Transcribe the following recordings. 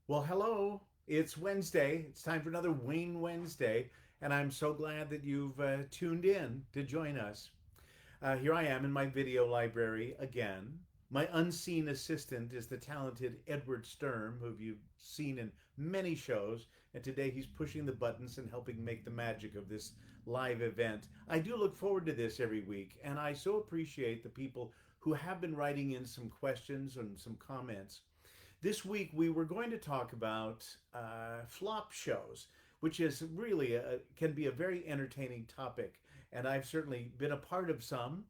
Well, hello. It's Wednesday. It's time for another Wayne Wednesday, and I'm so glad that you've tuned in to join us. Here I am in my video library again. My unseen assistant is the talented Edward Sturm, who you've seen in many shows, and today he's pushing the buttons and helping make the magic of this live event. I do look forward to this every week, and I so appreciate the people who have been writing in some questions and some comments. This week we were going to talk about flop shows, which is really can be a very entertaining topic, and I've certainly been a part of some.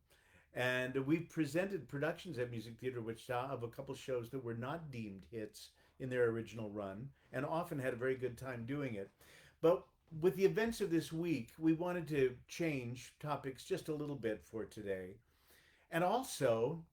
And we've presented productions at Music Theater Wichita of a couple shows that were not deemed hits in their original run, and often had a very good time doing it. But with the events of this week, we wanted to change topics just a little bit for today. And also,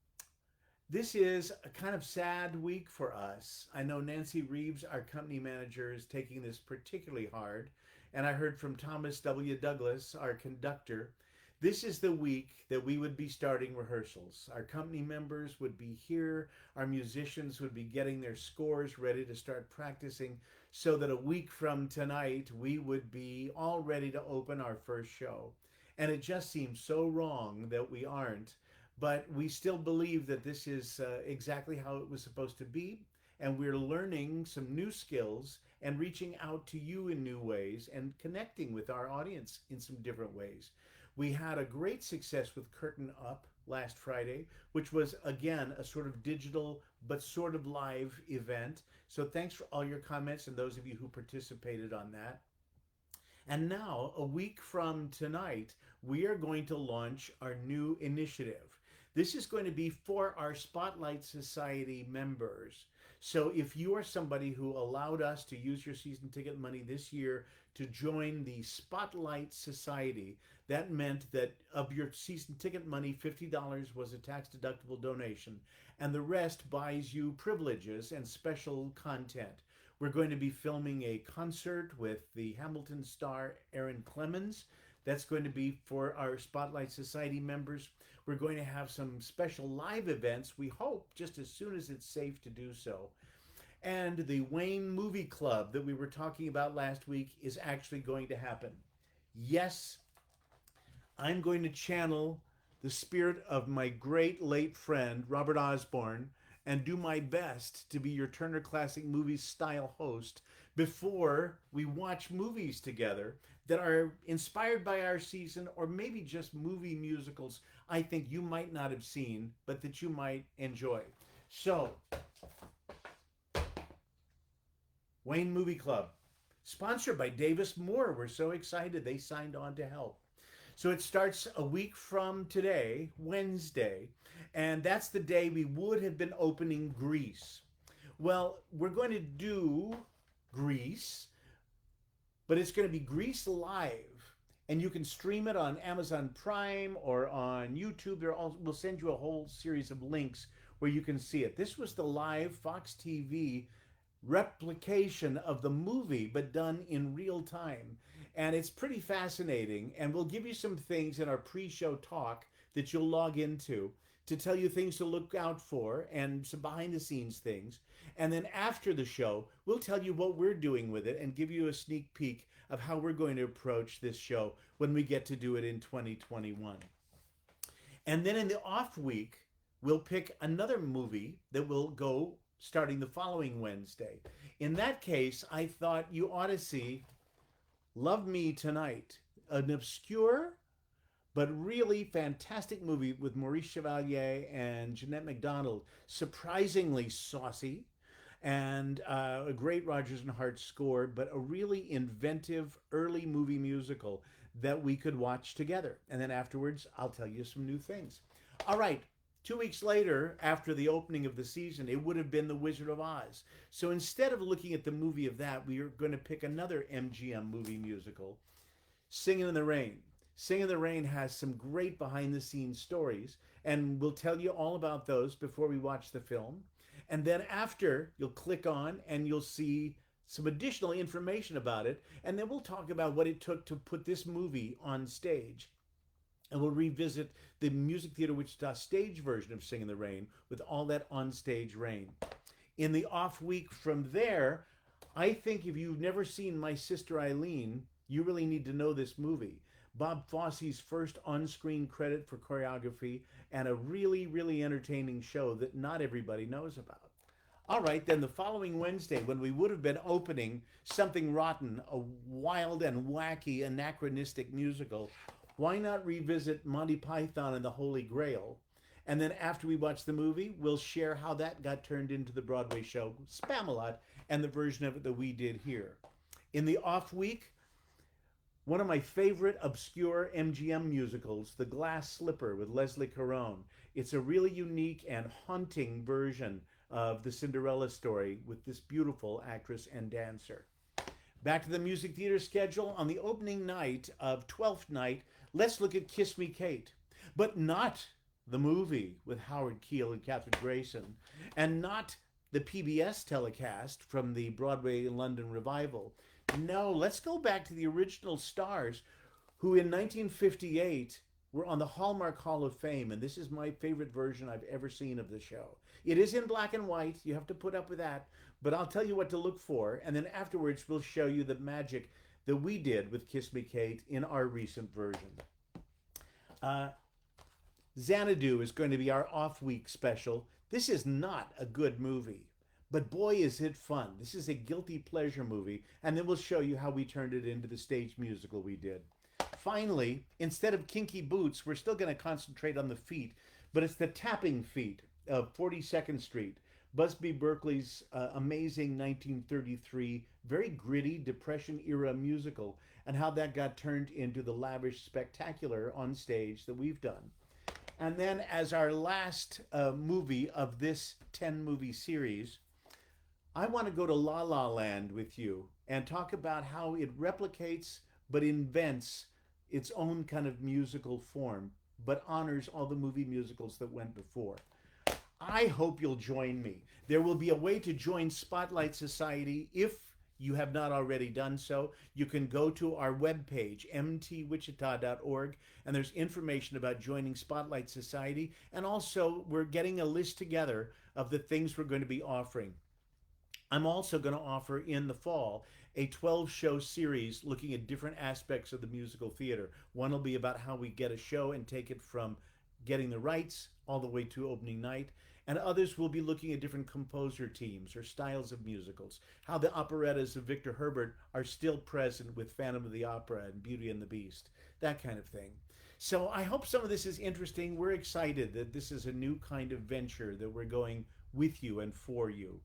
this is a kind of sad week for us. I know Nancy Reeves, our company manager, is taking this particularly hard. And I heard from Thomas W. Douglas, our conductor. This is the week that we would be starting rehearsals. Our company members would be here. Our musicians would be getting their scores ready to start practicing so that a week from tonight, we would be all ready to open our first show. And it just seems so wrong that we aren't, but we still believe that this is exactly how it was supposed to be. And we're learning some new skills and reaching out to you in new ways and connecting with our audience in some different ways. We had a great success with Curtain Up last Friday, which was again a sort of digital but sort of live event. So thanks for all your comments and those of you who participated on that. And now, a week from tonight, we are going to launch our new initiative. This is going to be for our Spotlight Society members. So, if you are somebody who allowed us to use your season ticket money this year to join the Spotlight Society, that meant that of your season ticket money, $50 was a tax deductible donation, and the rest buys you privileges and special content. We're going to be filming a concert with the Hamilton star Aaron Clemens. That's going to be for our Spotlight Society members. We're going to have some special live events, we hope, just as soon as it's safe to do so. And the Wayne Movie Club that we were talking about last week is actually going to happen. Yes, I'm going to channel the spirit of my great late friend, Robert Osborne, and do my best to be your Turner Classic Movies style host before we watch movies together that are inspired by our season or maybe just movie musicals I think you might not have seen, but that you might enjoy. So, Wayne Movie Club, sponsored by Davis Moore. We're so excited they signed on to help. So it starts a week from today, Wednesday, and that's the day we would have been opening Grease. Well, we're going to do Grease, but it's going to be Grease Live, and you can stream it on Amazon Prime or on YouTube. We'll send you a whole series of links where you can see it. This was the live Fox TV replication of the movie, but done in real time. And it's pretty fascinating. And we'll give you some things in our pre show talk that you'll log into to tell you things to look out for and some behind the scenes things. And then after the show, we'll tell you what we're doing with it and give you a sneak peek of how we're going to approach this show when we get to do it in 2021. And then in the off week, we'll pick another movie that will go starting the following Wednesday. In that case, I thought you ought to see Love Me Tonight, an obscure but really fantastic movie with Maurice Chevalier and Jeanette MacDonald, surprisingly saucy, and a great Rodgers and Hart score, but a really inventive early movie musical that we could watch together. And then afterwards, I'll tell you some new things. All right. 2 weeks later, after the opening of the season, it would have been The Wizard of Oz. So instead of looking at the movie of that, we are going to pick another MGM movie musical, Singing in the Rain. Singing in the Rain has some great behind the scenes stories, and we'll tell you all about those before we watch the film. And then after, you'll click on and you'll see some additional information about it, and then we'll talk about what it took to put this movie on stage. And we'll revisit the Music Theater Wichita stage version of Sing in the Rain with all that on-stage rain. In the off week from there, I think if you've never seen My Sister Eileen, you really need to know this movie. Bob Fosse's first on screen credit for choreography, and a really, really entertaining show that not everybody knows about. All right, then the following Wednesday, when we would have been opening Something Rotten, a wild and wacky anachronistic musical, why not revisit Monty Python and the Holy Grail? And then after we watch the movie, we'll share how that got turned into the Broadway show Spamalot and the version of it that we did here. In the off week, one of my favorite obscure MGM musicals, The Glass Slipper with Leslie Caron. It's a really unique and haunting version of the Cinderella story with this beautiful actress and dancer. Back to the music theater schedule. On the opening night of Twelfth Night, let's look at Kiss Me Kate, but not the movie with Howard Keel and Katherine Grayson, and not the PBS telecast from the Broadway London revival. No, let's go back to the original stars who in 1958 were on the Hallmark Hall of Fame, and this is my favorite version I've ever seen of the show. It is in black and white, you have to put up with that, but I'll tell you what to look for, and then afterwards we'll show you the magic that we did with Kiss Me Kate in our recent version. Xanadu is going to be our off-week special. This is not a good movie, but boy is it fun. This is a guilty pleasure movie, and then we'll show you how we turned it into the stage musical we did. Finally, instead of Kinky Boots, we're still going to concentrate on the feet, but it's the tapping feet of 42nd Street, Busby Berkeley's amazing 1933, very gritty Depression-era musical, and how that got turned into the lavish spectacular on stage that we've done. And then as our last movie of this 10-movie series, I want to go to La La Land with you and talk about how it replicates but invents its own kind of musical form, but honors all the movie musicals that went before. I hope you'll join me. There will be a way to join Spotlight Society if you have not already done so. You can go to our webpage, mtwichita.org, and there's information about joining Spotlight Society. And also, we're getting a list together of the things we're going to be offering. I'm also going to offer in the fall a 12-show series looking at different aspects of the musical theater. One will be about how we get a show and take it from getting the rights all the way to opening night. And others will be looking at different composer teams or styles of musicals, how the operettas of Victor Herbert are still present with Phantom of the Opera and Beauty and the Beast, that kind of thing. So I hope some of this is interesting. We're excited that this is a new kind of venture that we're going with you and for you.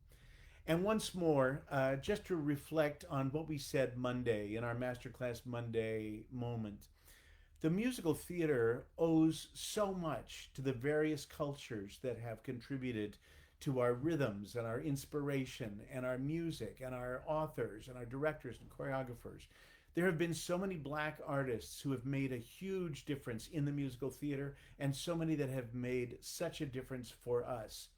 And once more, just to reflect on what we said Monday in our Masterclass Monday moment, the musical theater owes so much to the various cultures that have contributed to our rhythms and our inspiration and our music and our authors and our directors and choreographers. There have been so many Black artists who have made a huge difference in the musical theater, and so many that have made such a difference for us.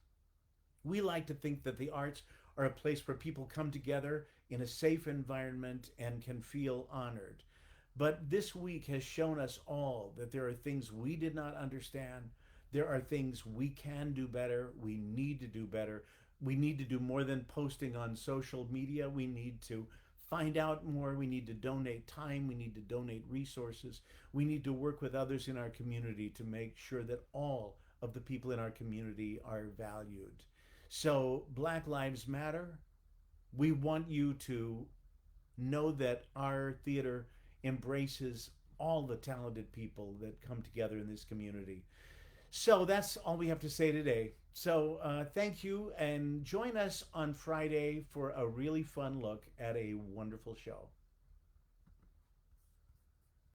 We like to think that the arts are a place where people come together in a safe environment and can feel honored. But this week has shown us all that there are things we did not understand. There are things we can do better. We need to do better. We need to do more than posting on social media. We need to find out more. We need to donate time. We need to donate resources. We need to work with others in our community to make sure that all of the people in our community are valued. So Black Lives Matter. We want you to know that our theater embraces all the talented people that come together in this community. So that's all we have to say today. So thank you, and join us on Friday for a really fun look at a wonderful show.